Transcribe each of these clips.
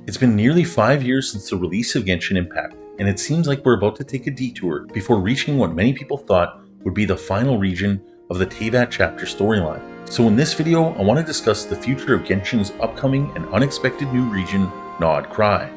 It's been nearly 5 years since the release of Genshin Impact, and it seems like we're about to take a detour before reaching what many people thought would be the final region of the Teyvat chapter storyline. So in this video, I want to discuss the future of Genshin's upcoming and unexpected new region, Nod-Krai.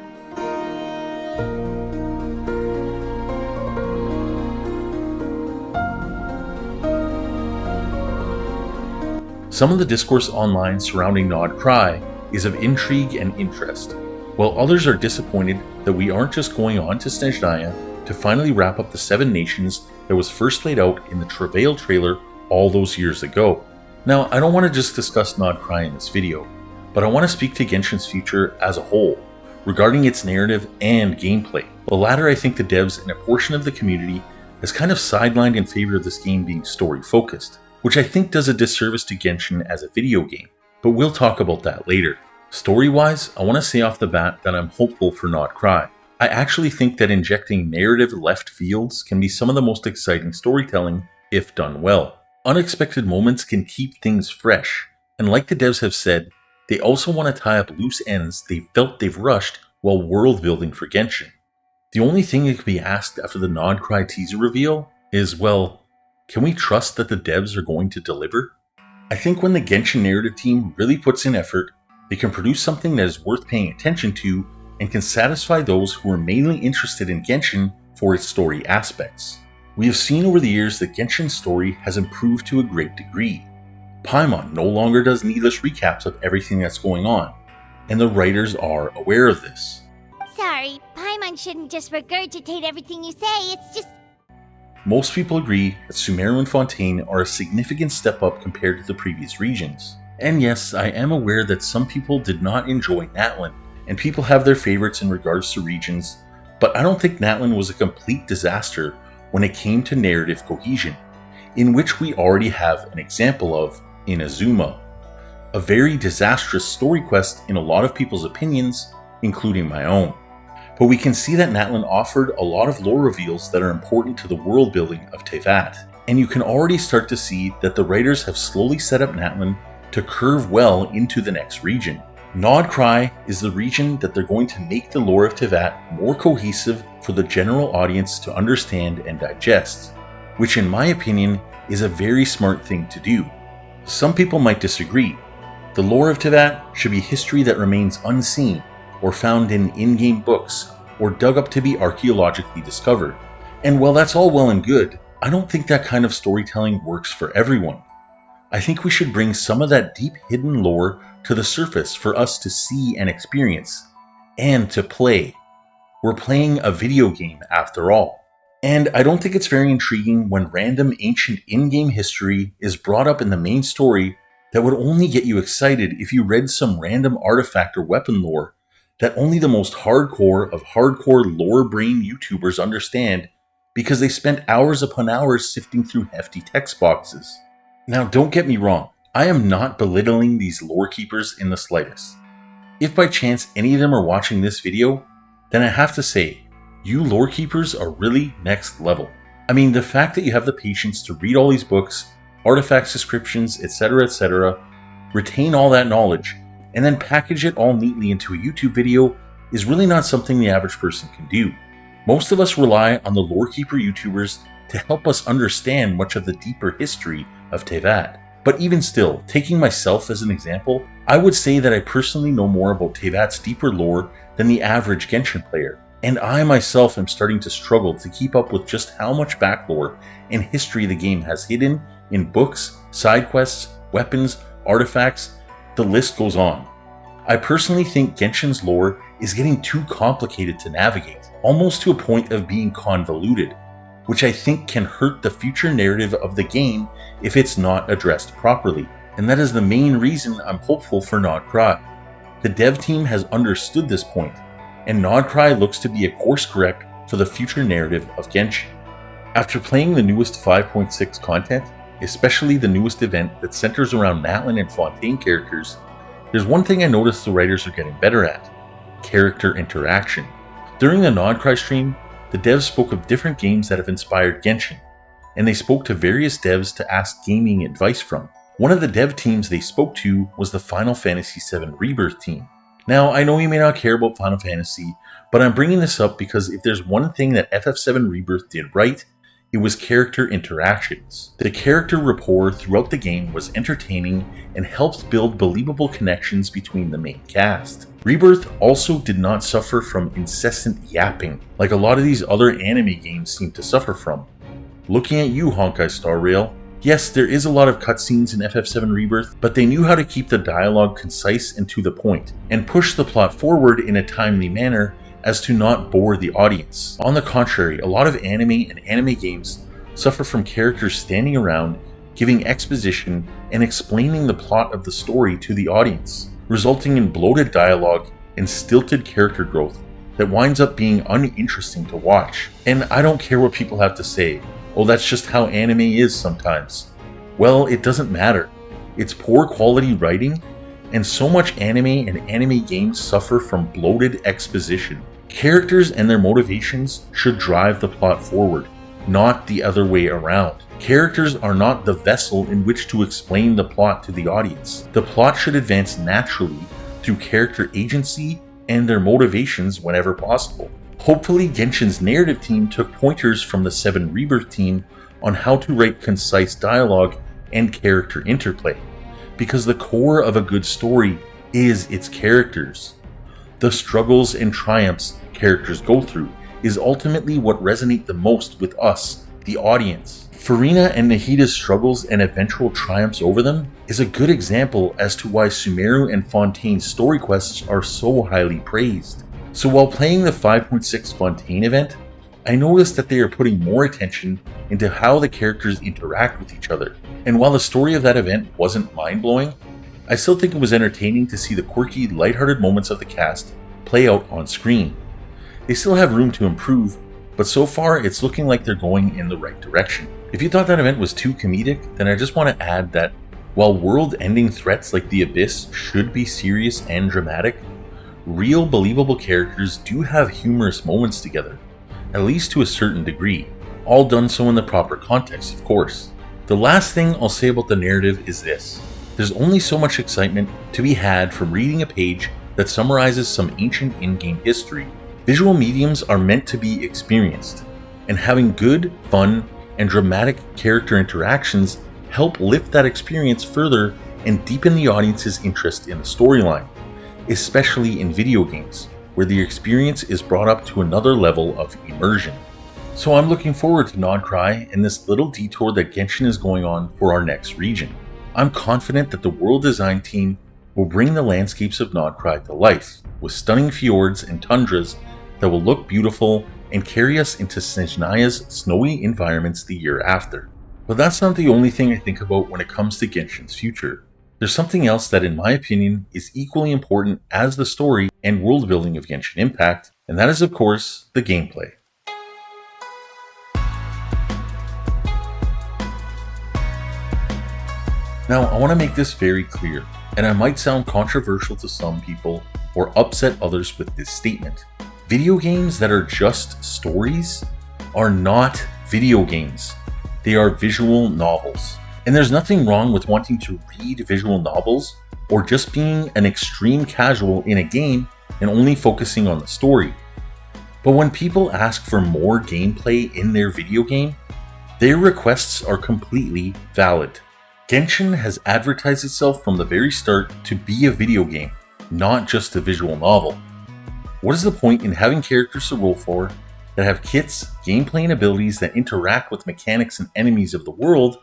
Some of the discourse online surrounding Nod-Krai is of intrigue and interest, while others are disappointed that we aren't just going on to Snezhnaya to finally wrap up the 7 nations that was first laid out in the Travail trailer all those years ago. Now, I don't want to just discuss Nod-Krai in this video, but I want to speak to Genshin's future as a whole, regarding its narrative and gameplay. The latter, I think the devs and a portion of the community has kind of sidelined in favor of this game being story-focused, which I think does a disservice to Genshin as a video game, but we'll talk about that later. Story-wise, I want to say off the bat that I'm hopeful for Nod-Krai. I actually think that injecting narrative left fields can be some of the most exciting storytelling if done well. Unexpected moments can keep things fresh, and like the devs have said, they also want to tie up loose ends they felt they've rushed while world building for Genshin. The only thing that could be asked after the Nod-Krai teaser reveal is, well, can we trust that the devs are going to deliver? I think when the Genshin narrative team really puts in effort, they can produce something that is worth paying attention to and can satisfy those who are mainly interested in Genshin for its story aspects. We have seen over the years that Genshin's story has improved to a great degree. Paimon no longer does needless recaps of everything that's going on, and the writers are aware of this. Sorry, Paimon shouldn't just regurgitate everything you say, it's just... Most people agree that Sumeru and Fontaine are a significant step up compared to the previous regions. And yes, I am aware that some people did not enjoy Natlan, and people have their favorites in regards to regions, but I don't think Natlan was a complete disaster when it came to narrative cohesion, in which we already have an example of in Azuma. A very disastrous story quest in a lot of people's opinions, including my own. But we can see that Natlan offered a lot of lore reveals that are important to the world building of Teyvat, and you can already start to see that the writers have slowly set up Natlan to curve well into the next region. Nod-Krai is the region that they're going to make the lore of Teyvat more cohesive for the general audience to understand and digest, which in my opinion is a very smart thing to do. Some people might disagree. The lore of Teyvat should be history that remains unseen, or found in in-game books, or dug up to be archaeologically discovered. And while that's all well and good, I don't think that kind of storytelling works for everyone. I think we should bring some of that deep hidden lore to the surface for us to see and experience, and to play. We're playing a video game after all. And I don't think it's very intriguing when random ancient in-game history is brought up in the main story that would only get you excited if you read some random artifact or weapon lore that only the most hardcore of hardcore lore brain YouTubers understand because they spent hours upon hours sifting through hefty text boxes. Now don't get me wrong, I am not belittling these lore keepers in the slightest. If by chance any of them are watching this video, then I have to say, you lore keepers are really next level. I mean, the fact that you have the patience to read all these books, artifacts descriptions, etc., retain all that knowledge, and then package it all neatly into a YouTube video is really not something the average person can do. Most of us rely on the lore keeper YouTubers to help us understand much of the deeper history of Teyvat. But even still, taking myself as an example, I would say that I personally know more about Teyvat's deeper lore than the average Genshin player, and I myself am starting to struggle to keep up with just how much backlore and history the game has hidden in books, side quests, weapons, artifacts. The list goes on. I personally think Genshin's lore is getting too complicated to navigate, almost to a point of being convoluted, which I think can hurt the future narrative of the game if it's not addressed properly. And that is the main reason I'm hopeful for Nod-Krai. The dev team has understood this point, and Nod-Krai looks to be a course correct for the future narrative of Genshin. After playing the newest 5.6 content, especially the newest event that centers around Natlan and Fontaine characters, there's one thing I noticed the writers are getting better at: character interaction. During the Nod-Krai stream, the devs spoke of different games that have inspired Genshin, and they spoke to various devs to ask gaming advice from. One of the dev teams they spoke to was the Final Fantasy VII Rebirth team, Now, I know you may not care about Final Fantasy, but I'm bringing this up because if there's one thing that FF7 Rebirth did right, it was character interactions. The character rapport throughout the game was entertaining and helped build believable connections between the main cast. Rebirth also did not suffer from incessant yapping, like a lot of these other anime games seem to suffer from. Looking at you, Honkai Star Rail. Yes, there is a lot of cutscenes in FF7 Rebirth, but they knew how to keep the dialogue concise and to the point, and push the plot forward in a timely manner as to not bore the audience. On the contrary, a lot of anime and anime games suffer from characters standing around, giving exposition, and explaining the plot of the story to the audience, resulting in bloated dialogue and stilted character growth that winds up being uninteresting to watch. And I don't care what people have to say. Oh, that's just how anime is sometimes. Well, it doesn't matter. It's poor quality writing, and so much anime and anime games suffer from bloated exposition. Characters and their motivations should drive the plot forward, not the other way around. Characters are not the vessel in which to explain the plot to the audience. The plot should advance naturally through character agency and their motivations whenever possible. Hopefully, Genshin's narrative team took pointers from the 7 Rebirth team on how to write concise dialogue and character interplay, because the core of a good story is its characters. The struggles and triumphs characters go through is ultimately what resonate the most with us, the audience. Furina and Nahida's struggles and eventual triumphs over them is a good example as to why Sumeru and Fontaine's story quests are so highly praised. So while playing the 5.6 Fontaine event, I noticed that they are putting more attention into how the characters interact with each other. And while the story of that event wasn't mind-blowing, I still think it was entertaining to see the quirky, lighthearted moments of the cast play out on screen. They still have room to improve, but so far it's looking like they're going in the right direction. If you thought that event was too comedic, then I just want to add that while world-ending threats like the Abyss should be serious and dramatic, real believable characters do have humorous moments together, at least to a certain degree, all done so in the proper context, of course. The last thing I'll say about the narrative is this. There's only so much excitement to be had from reading a page that summarizes some ancient in-game history. Visual mediums are meant to be experienced, and having good, fun, and dramatic character interactions help lift that experience further and deepen the audience's interest in the storyline, especially in video games, where the experience is brought up to another level of immersion. So I'm looking forward to Nod-Krai and this little detour that Genshin is going on for our next region. I'm confident that the world design team will bring the landscapes of Nod-Krai to life, with stunning fjords and tundras that will look beautiful and carry us into Snezhnaya's snowy environments the year after. But that's not the only thing I think about when it comes to Genshin's future. There's something else that, in my opinion, is equally important as the story and world building of Genshin Impact, and that is, of course, the gameplay. Now, I want to make this very clear, and I might sound controversial to some people or upset others with this statement. Video games that are just stories are not video games. They are visual novels. And there's nothing wrong with wanting to read visual novels or just being an extreme casual in a game and only focusing on the story. But when people ask for more gameplay in their video game, their requests are completely valid. Genshin has advertised itself from the very start to be a video game, not just a visual novel. What is the point in having characters to roll for that have kits, gameplay, and abilities that interact with mechanics and enemies of the world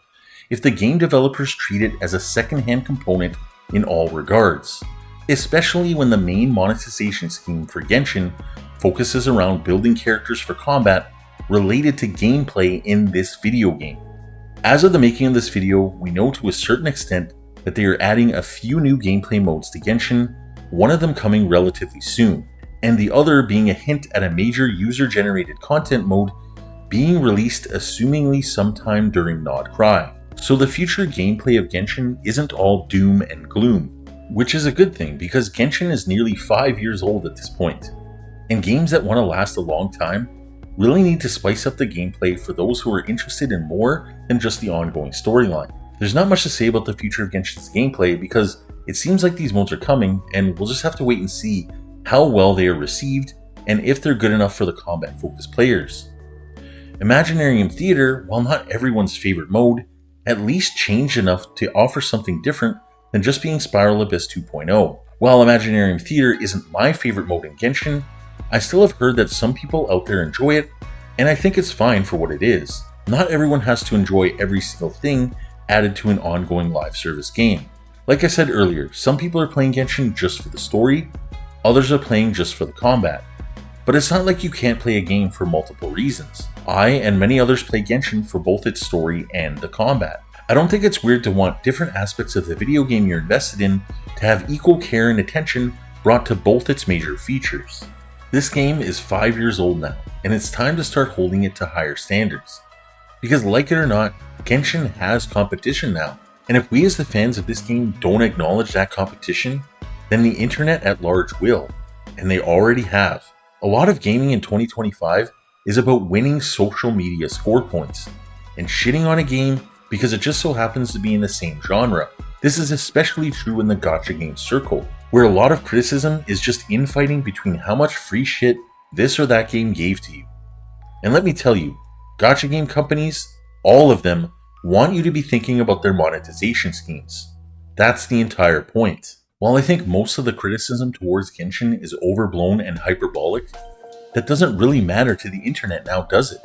if the game developers treat it as a second-hand component in all regards, especially when the main monetization scheme for Genshin focuses around building characters for combat related to gameplay in this video game. As of the making of this video, we know to a certain extent that they are adding a few new gameplay modes to Genshin, one of them coming relatively soon, and the other being a hint at a major user-generated content mode being released assumingly sometime during Nod-Krai. So the future gameplay of Genshin isn't all doom and gloom, which is a good thing because Genshin is nearly 5 years old at this point, and games that want to last a long time really need to spice up the gameplay for those who are interested in more than just the ongoing storyline. There's not much to say about the future of Genshin's gameplay because It seems like these modes are coming, and we'll just have to wait and see how well they are received and if they're good enough for the combat-focused players. Imaginarium Theater, while not everyone's favorite mode, at least changed enough to offer something different than just being Spiral Abyss 2.0. While Imaginarium Theater isn't my favorite mode in Genshin, I still have heard that some people out there enjoy it, and I think it's fine for what it is. Not everyone has to enjoy every single thing added to an ongoing live service game. Like I said earlier, some people are playing Genshin just for the story, others are playing just for the combat. But it's not like you can't play a game for multiple reasons. I and many others play Genshin for both its story and the combat. I don't think it's weird to want different aspects of the video game you're invested in to have equal care and attention brought to both its major features. This game is 5 years old now, and it's time to start holding it to higher standards. Because like it or not, Genshin has competition now. And if we as the fans of this game don't acknowledge that competition, then the internet at large will, and they already have. A lot of gaming in 2025 is about winning social media score points, and shitting on a game because it just so happens to be in the same genre. This is especially true in the gacha game circle, where a lot of criticism is just infighting between how much free shit this or that game gave to you. And let me tell you, gacha game companies, all of them, want you to be thinking about their monetization schemes. That's the entire point. While I think most of the criticism towards Genshin is overblown and hyperbolic, that doesn't really matter to the internet now, does it?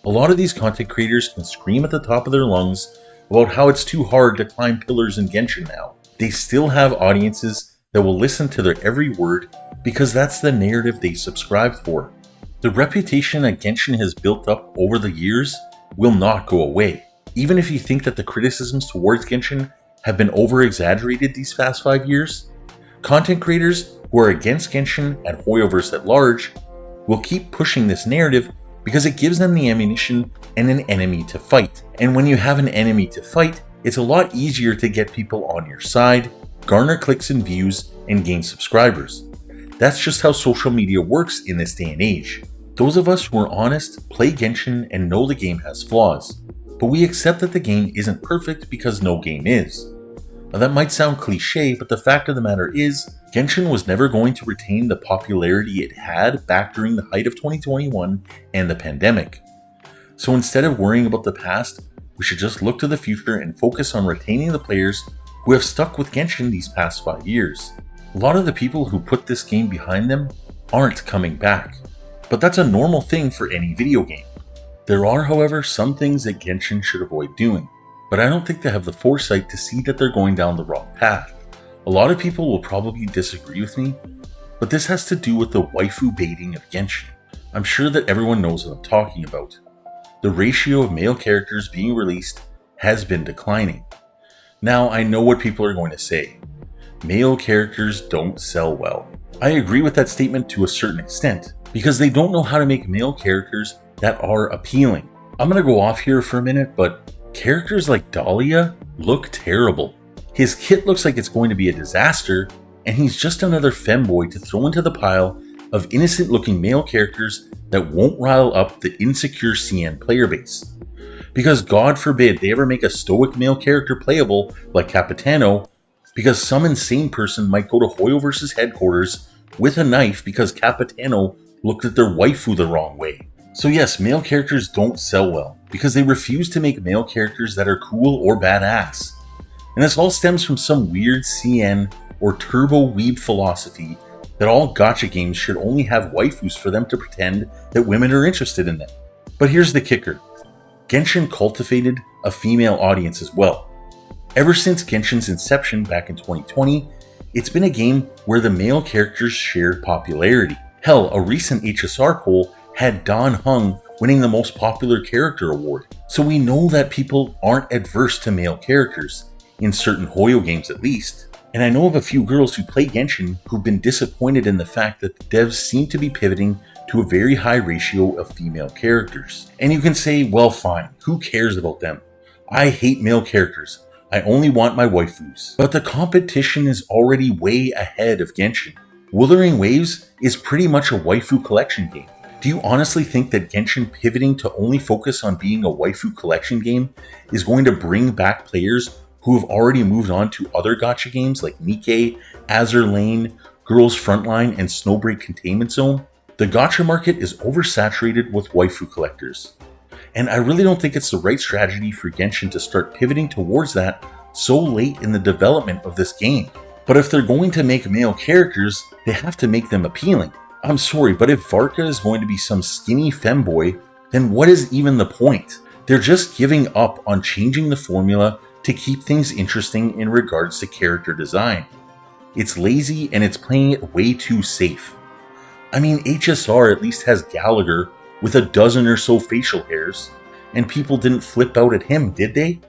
A lot of these content creators can scream at the top of their lungs about how it's too hard to climb pillars in Genshin now. They still have audiences that will listen to their every word because that's the narrative they subscribe for. The reputation that Genshin has built up over the years will not go away. Even if you think that the criticisms towards Genshin have been over-exaggerated these past 5 years, content creators who are against Genshin and Hoyoverse at large will keep pushing this narrative because it gives them the ammunition and an enemy to fight. And when you have an enemy to fight, it's a lot easier to get people on your side, garner clicks and views, and gain subscribers. That's just how social media works in this day and age. Those of us who are honest play Genshin and know the game has flaws, but we accept that the game isn't perfect because no game is. Now that might sound cliche, but the fact of the matter is, Genshin was never going to retain the popularity it had back during the height of 2021 and the pandemic. So instead of worrying about the past, we should just look to the future and focus on retaining the players who have stuck with Genshin these past 5 years. A lot of the people who put this game behind them aren't coming back, but that's a normal thing for any video game. There are, however, some things that Genshin should avoid doing, but I don't think they have the foresight to see that they're going down the wrong path. A lot of people will probably disagree with me, but this has to do with the waifu baiting of Genshin. I'm sure that everyone knows what I'm talking about. The ratio of male characters being released has been declining. Now, I know what people are going to say. Male characters don't sell well. I agree with that statement to a certain extent, because they don't know how to make male characters that are appealing. I'm gonna go off here for a minute, but characters like Dahlia look terrible. His kit looks like it's going to be a disaster, and he's just another femboy to throw into the pile of innocent looking male characters that won't rile up the insecure CN player base. Because God forbid they ever make a stoic male character playable like Capitano, because some insane person might go to Hoyoverse's headquarters with a knife because Capitano looked at their waifu the wrong way. So yes, male characters don't sell well, because they refuse to make male characters that are cool or badass. And this all stems from some weird CN or turbo weeb philosophy that all gacha games should only have waifus for them to pretend that women are interested in them. But here's the kicker. Genshin cultivated a female audience as well. Ever since Genshin's inception back in 2020, it's been a game where the male characters shared popularity. Hell, a recent HSR poll had Dan Heng winning the most popular character award. So we know that people aren't adverse to male characters, in certain Hoyo games at least. And I know of a few girls who play Genshin who've been disappointed in the fact that the devs seem to be pivoting to a very high ratio of female characters. And you can say, well fine, who cares about them? I hate male characters. I only want my waifus. But the competition is already way ahead of Genshin. Wuthering Waves is pretty much a waifu collection game. Do you honestly think that Genshin pivoting to only focus on being a waifu collection game is going to bring back players who have already moved on to other gacha games like Nikkei, Azur Lane, Girls Frontline, and Snowbreak Containment Zone, the gacha market is oversaturated with waifu collectors. And I really don't think it's the right strategy for Genshin to start pivoting towards that so late in the development of this game. But if they're going to make male characters, they have to make them appealing. I'm sorry, but if Varka is going to be some skinny femboy, then what is even the point? They're just giving up on changing the formula to keep things interesting in regards to character design. It's lazy and it's playing it way too safe. I mean, HSR at least has Gallagher with a dozen or so facial hairs, and people didn't flip out at him, did they?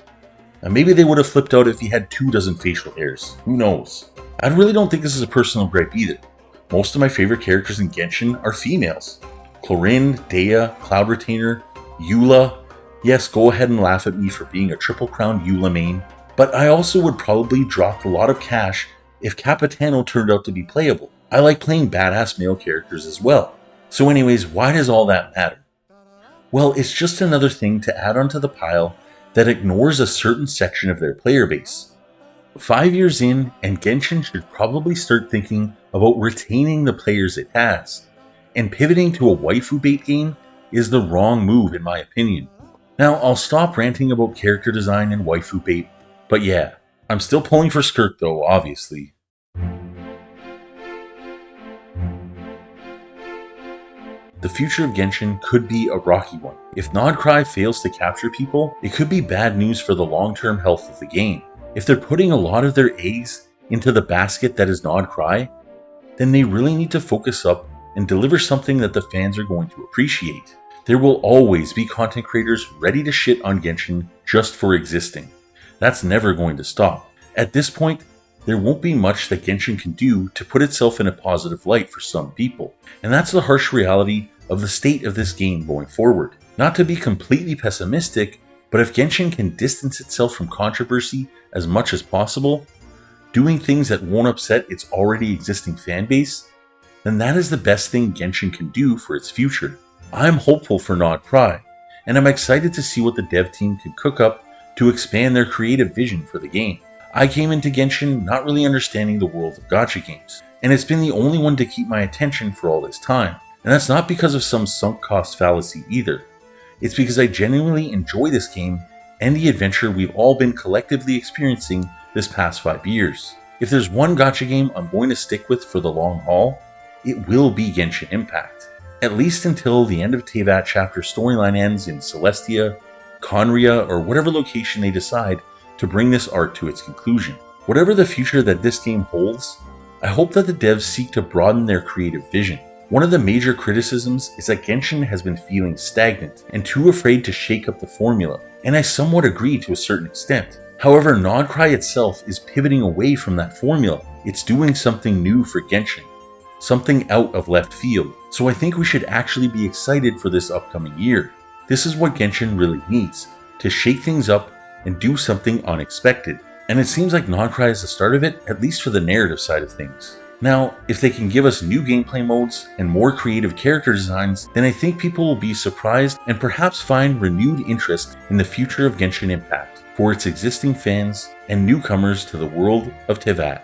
And maybe they would have flipped out if he had 24 facial hairs, who knows? I really don't think this is a personal gripe either. Most of my favorite characters in Genshin are females. Chlorine, Dea, Cloud Retainer, Eula. Yes, go ahead and laugh at me for being a Triple Crown Eula main, but I also would probably drop a lot of cash if Capitano turned out to be playable. I like playing badass male characters as well. So anyways, why does all that matter? Well, it's just another thing to add onto the pile that ignores a certain section of their player base. 5 years in, and Genshin should probably start thinking about retaining the players it has, and pivoting to a waifu bait game is the wrong move in my opinion. Now, I'll stop ranting about character design and waifu bait, but yeah, I'm still pulling for Skirk though, obviously. The future of Genshin could be a rocky one. If Nod-Krai fails to capture people, it could be bad news for the long-term health of the game. If they're putting a lot of their eggs into the basket that is Nod-Krai, then they really need to focus up and deliver something that the fans are going to appreciate. There will always be content creators ready to shit on Genshin just for existing. That's never going to stop. At this point, there won't be much that Genshin can do to put itself in a positive light for some people. And that's the harsh reality of the state of this game going forward. Not to be completely pessimistic, but if Genshin can distance itself from controversy as much as possible, doing things that won't upset its already existing fanbase, then that is the best thing Genshin can do for its future. I'm hopeful for Nod-Krai, and I'm excited to see what the dev team can cook up to expand their creative vision for the game. I came into Genshin not really understanding the world of gacha games, and it's been the only one to keep my attention for all this time. And that's not because of some sunk cost fallacy either. It's because I genuinely enjoy this game and the adventure we've all been collectively experiencing this past 5 years. If there's one gacha game I'm going to stick with for the long haul, it will be Genshin Impact. At least until the end of Teyvat chapter storyline ends in Celestia, Conria, or whatever location they decide to bring this arc to its conclusion. Whatever the future that this game holds, I hope that the devs seek to broaden their creative vision. One of the major criticisms is that Genshin has been feeling stagnant and too afraid to shake up the formula, and I somewhat agree to a certain extent. However, Nod-Krai itself is pivoting away from that formula. It's doing something new for Genshin, something out of left field, so I think we should actually be excited for this upcoming year. This is what Genshin really needs, to shake things up and do something unexpected. And it seems like Nod-Krai is the start of it, at least for the narrative side of things. Now, if they can give us new gameplay modes and more creative character designs, then I think people will be surprised and perhaps find renewed interest in the future of Genshin Impact for its existing fans and newcomers to the world of Teyvat.